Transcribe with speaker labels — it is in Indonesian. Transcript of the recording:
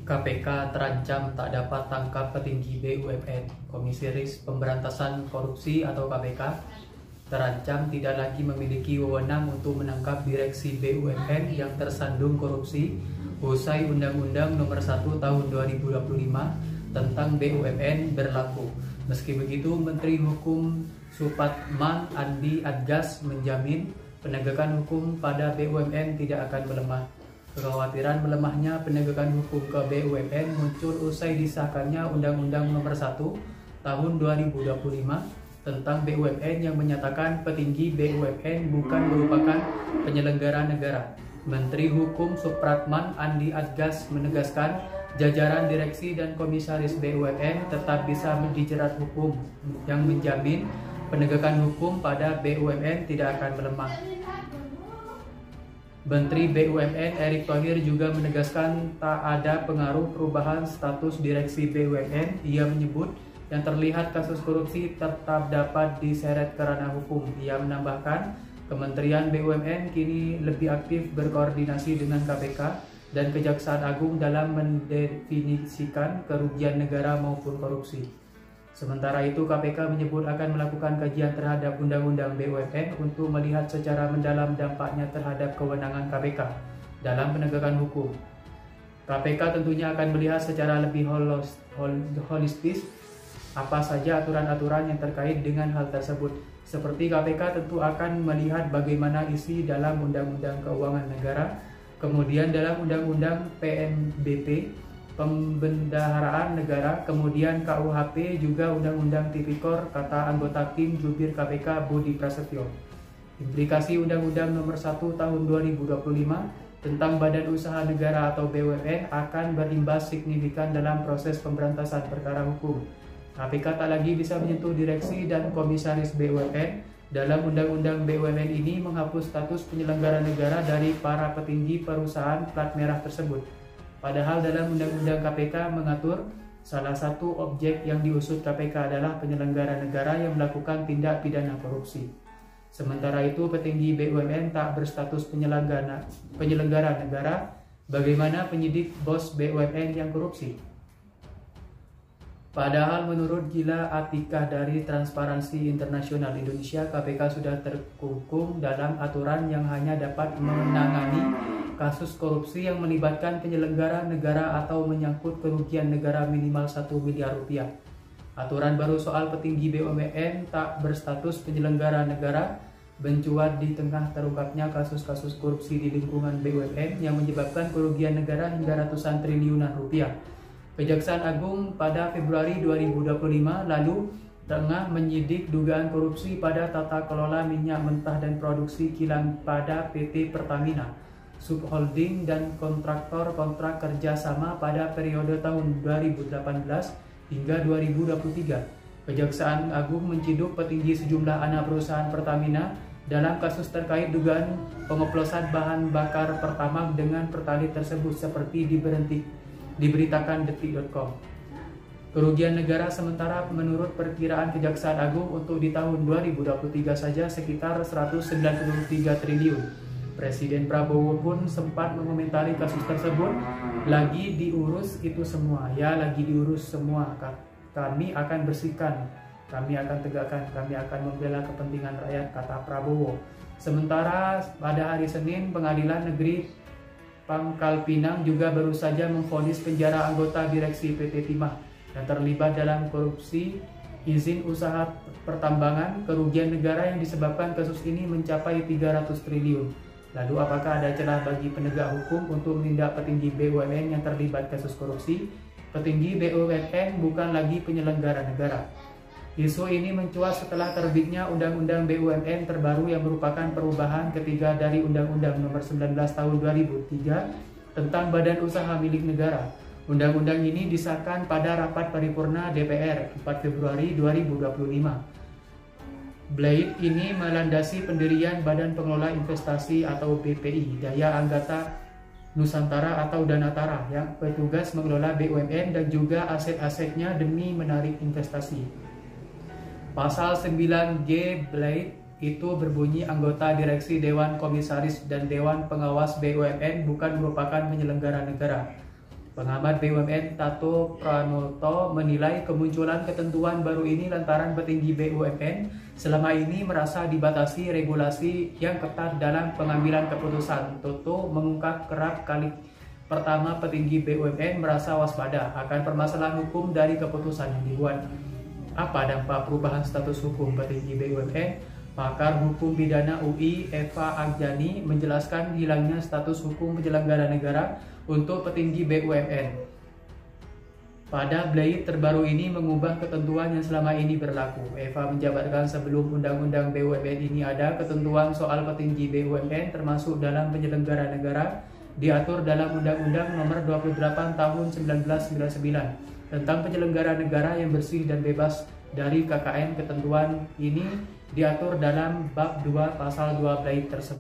Speaker 1: KPK terancam tak dapat tangkap petinggi BUMN. Komisaris Pemberantasan Korupsi atau KPK terancam tidak lagi memiliki wewenang untuk menangkap direksi BUMN yang tersandung korupsi usai Undang-Undang Nomor 1 Tahun 2025 tentang BUMN berlaku. Meski begitu, Menteri Hukum Supratman Andi Adgas menjamin penegakan hukum pada BUMN tidak akan melemah. Kekhawatiran melemahnya penegakan hukum ke BUMN muncul usai disahkannya Undang-Undang Nomor 1 Tahun 2025 tentang BUMN yang menyatakan petinggi BUMN bukan merupakan penyelenggara negara. Menteri Hukum Supratman Andi Adgas menegaskan jajaran direksi dan komisaris BUMN tetap bisa dijerat hukum yang menjamin penegakan hukum pada BUMN tidak akan melemah. Menteri BUMN Erick Thohir juga menegaskan tak ada pengaruh perubahan status direksi BUMN. Ia menyebut yang terlihat kasus korupsi tetap dapat diseret ke ranah hukum. Ia menambahkan Kementerian BUMN kini lebih aktif berkoordinasi dengan KPK dan Kejaksaan Agung dalam mendefinisikan kerugian negara maupun korupsi. Sementara itu, KPK menyebut akan melakukan kajian terhadap Undang-Undang BUMN untuk melihat secara mendalam dampaknya terhadap kewenangan KPK dalam penegakan hukum. KPK tentunya akan melihat secara lebih holistis apa saja aturan-aturan yang terkait dengan hal tersebut. Seperti KPK tentu akan melihat bagaimana isi dalam Undang-Undang Keuangan Negara, kemudian dalam Undang-Undang PNBP, Pembendaharaan Negara, kemudian KUHP, juga Undang-Undang Tipikor, kata anggota tim jubir KPK Budi Prasetyo. Implikasi Undang-Undang Nomor 1 Tahun 2025 tentang Badan Usaha Negara atau BUMN akan berimbas signifikan dalam proses pemberantasan perkara hukum. KPK tak lagi bisa menyentuh direksi dan komisaris BUMN. Dalam Undang-Undang BUMN ini menghapus status penyelenggara negara dari para petinggi perusahaan plat merah tersebut. Padahal dalam Undang-Undang KPK mengatur salah satu objek yang diusut KPK adalah penyelenggara negara yang melakukan tindak pidana korupsi. Sementara itu, petinggi BUMN tak berstatus penyelenggara negara. Bagaimana penyidik bos BUMN yang korupsi? Padahal menurut Gila Atikah dari Transparansi Internasional Indonesia, KPK sudah terkungkung dalam aturan yang hanya dapat menangani kasus korupsi yang melibatkan penyelenggara negara atau menyangkut kerugian negara minimal 1 miliar rupiah. Aturan baru soal petinggi BUMN tak berstatus penyelenggara negara mencuat di tengah terungkapnya kasus-kasus korupsi di lingkungan BUMN yang menyebabkan kerugian negara hingga ratusan triliunan rupiah. Kejaksaan Agung pada Februari 2025 lalu tengah menyidik dugaan korupsi pada tata kelola minyak mentah dan produksi kilang pada PT Pertamina, subholding dan kontraktor kontrak kerjasama pada periode tahun 2018 hingga 2023. Kejaksaan Agung menciduk petinggi sejumlah anak perusahaan Pertamina dalam kasus terkait dugaan pengoplosan bahan bakar Pertamax dengan Pertalite tersebut seperti diberitakan detik.com. Kerugian negara sementara menurut perkiraan Kejaksaan Agung untuk di tahun 2023 saja sekitar 193 triliun. Presiden Prabowo pun sempat mengomentari kasus tersebut. Lagi diurus itu semua, ya lagi diurus semua. Kami akan bersihkan, kami akan tegakkan, kami akan membela kepentingan rakyat, kata Prabowo. Sementara pada hari Senin, Pengadilan Negeri Pangkal Pinang juga baru saja memvonis penjara anggota direksi PT Timah yang terlibat dalam korupsi izin usaha pertambangan. Kerugian negara yang disebabkan kasus ini mencapai 300 triliun. Lalu apakah ada celah bagi penegak hukum untuk menindak petinggi BUMN yang terlibat kasus korupsi? Petinggi BUMN bukan lagi penyelenggara negara. Isu ini mencuat setelah terbitnya Undang-Undang BUMN terbaru yang merupakan perubahan ketiga dari Undang-Undang Nomor 19 Tahun 2003 tentang Badan Usaha Milik Negara. Undang-undang ini disahkan pada rapat paripurna DPR 4 Februari 2025. Blade ini melandasi pendirian Badan Pengelola Investasi atau BPI Daya Anggata Nusantara atau Danatara yang bertugas mengelola BUMN dan juga aset-asetnya demi menarik investasi. Pasal 9G Blade itu berbunyi anggota direksi, Dewan Komisaris, dan Dewan Pengawas BUMN bukan merupakan penyelenggara negara. Pengamat BUMN Tato Pranoto menilai kemunculan ketentuan baru ini lantaran petinggi BUMN selama ini merasa dibatasi regulasi yang ketat dalam pengambilan keputusan. Toto mengungkap kerap kali pertama petinggi BUMN merasa waspada akan permasalahan hukum dari keputusan yang dibuat. Apa dampak perubahan status hukum petinggi BUMN? Pakar Hukum Pidana UI Eva Agjani menjelaskan hilangnya status hukum penyelenggara negara untuk petinggi BUMN. Pada blade terbaru ini mengubah ketentuan yang selama ini berlaku. Eva menjabarkan sebelum Undang-Undang BUMN ini ada ketentuan soal petinggi BUMN termasuk dalam penyelenggara negara diatur dalam Undang-Undang Nomor 28 Tahun 1999 tentang penyelenggara negara yang bersih dan bebas dari KKN. Ketentuan ini diatur dalam bab 2 pasal 2 blade tersebut.